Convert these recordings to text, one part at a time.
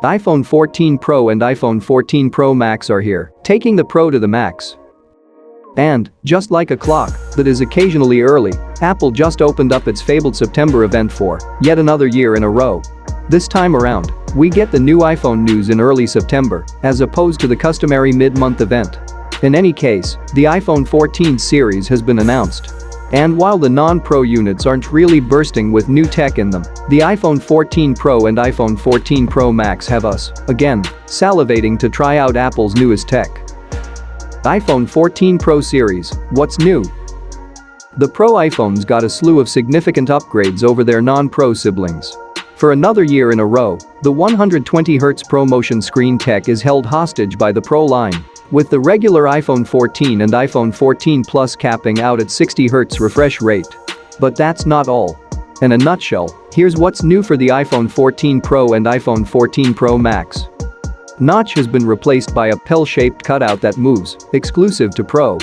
iPhone 14 Pro and iPhone 14 Pro Max are here, taking the Pro to the max. And, just like a clock that is occasionally early, Apple just opened up its fabled September event for yet another year in a row. This time around, we get the new iPhone news in early September, as opposed to the customary mid-month event. In any case, the iPhone 14 series has been announced. And while the non-Pro units aren't really bursting with new tech in them, the iPhone 14 Pro and iPhone 14 Pro Max have us, again, salivating to try out Apple's newest tech. iPhone 14 Pro series, what's new? The Pro iPhones got a slew of significant upgrades over their non-Pro siblings. For another year in a row, the 120Hz ProMotion screen tech is held hostage by the Pro line, with the regular iPhone 14 and iPhone 14 Plus capping out at 60Hz refresh rate. But that's not all. In a nutshell, here's what's new for the iPhone 14 Pro and iPhone 14 Pro Max. Notch has been replaced by a pill-shaped cutout that moves, exclusive to Pro.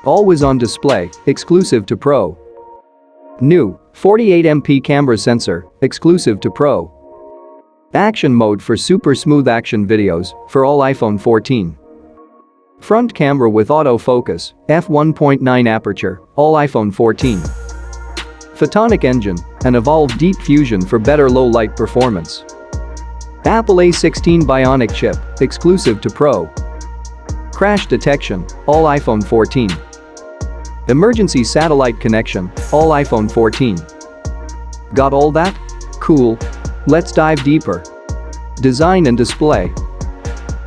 Always on display, exclusive to Pro. New 48MP camera sensor, exclusive to Pro. Action mode for super smooth action videos for all iPhone 14. Front camera with autofocus, f1.9 aperture, all iPhone 14. Photonic engine and evolved deep fusion for better low-light performance. Apple A16 Bionic chip, exclusive to Pro. Crash detection, all iPhone 14. Emergency satellite connection, all iPhone 14. Got all that? Cool. Let's dive deeper. Design and display.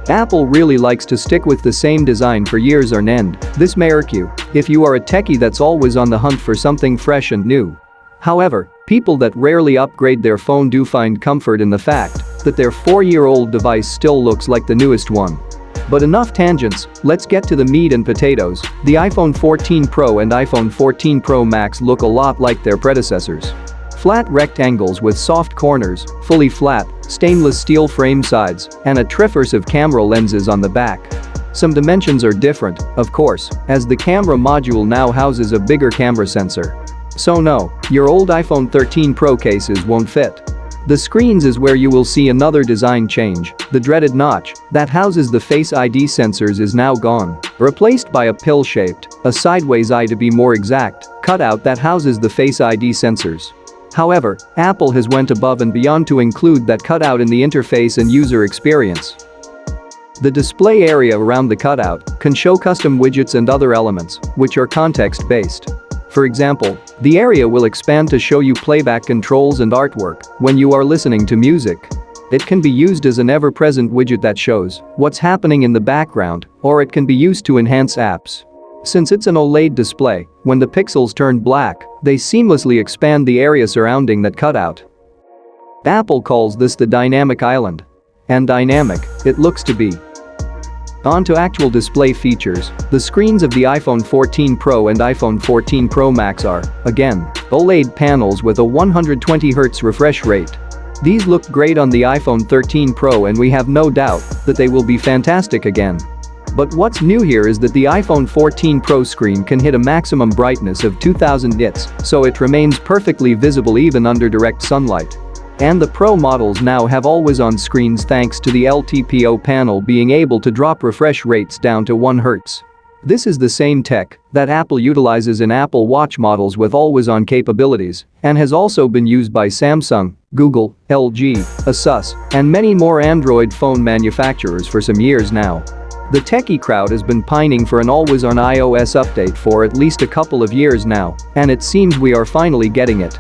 Apple really likes to stick with the same design for years on end. This may irk you if you are a techie that's always on the hunt for something fresh and new. However, people that rarely upgrade their phone do find comfort in the fact that their 4-year-old device still looks like the newest one. But enough tangents, let's get to the meat and potatoes. The iPhone 14 Pro and iPhone 14 Pro Max look a lot like their predecessors. Flat rectangles with soft corners, fully flat, stainless steel frame sides, and a triverse of camera lenses on the back. Some dimensions are different, of course, as the camera module now houses a bigger camera sensor. So no, your old iPhone 13 Pro cases won't fit. The screens is where you will see another design change. The dreaded notch that houses the Face ID sensors is now gone, replaced by a pill-shaped, a sideways eye to be more exact, cutout that houses the Face ID sensors. However, Apple has went above and beyond to include that cutout in the interface and user experience. The display area around the cutout can show custom widgets and other elements, which are context-based. For example, the area will expand to show you playback controls and artwork when you are listening to music. It can be used as an ever-present widget that shows what's happening in the background, or it can be used to enhance apps. Since it's an OLED display, when the pixels turn black, they seamlessly expand the area surrounding that cutout. Apple calls this the dynamic island. And dynamic, it looks to be. On to actual display features. The screens of the iPhone 14 Pro and iPhone 14 Pro Max are, again, OLED panels with a 120Hz refresh rate. These looked great on the iPhone 13 Pro and we have no doubt that they will be fantastic again. But what's new here is that the iPhone 14 Pro screen can hit a maximum brightness of 2000 nits, so it remains perfectly visible even under direct sunlight. And the Pro models now have always-on screens thanks to the LTPO panel being able to drop refresh rates down to 1 Hz. This is the same tech that Apple utilizes in Apple Watch models with always-on capabilities and has also been used by Samsung, Google, LG, Asus, and many more Android phone manufacturers for some years now. The techie crowd has been pining for an always-on iOS update for at least a couple of years now, and it seems we are finally getting it.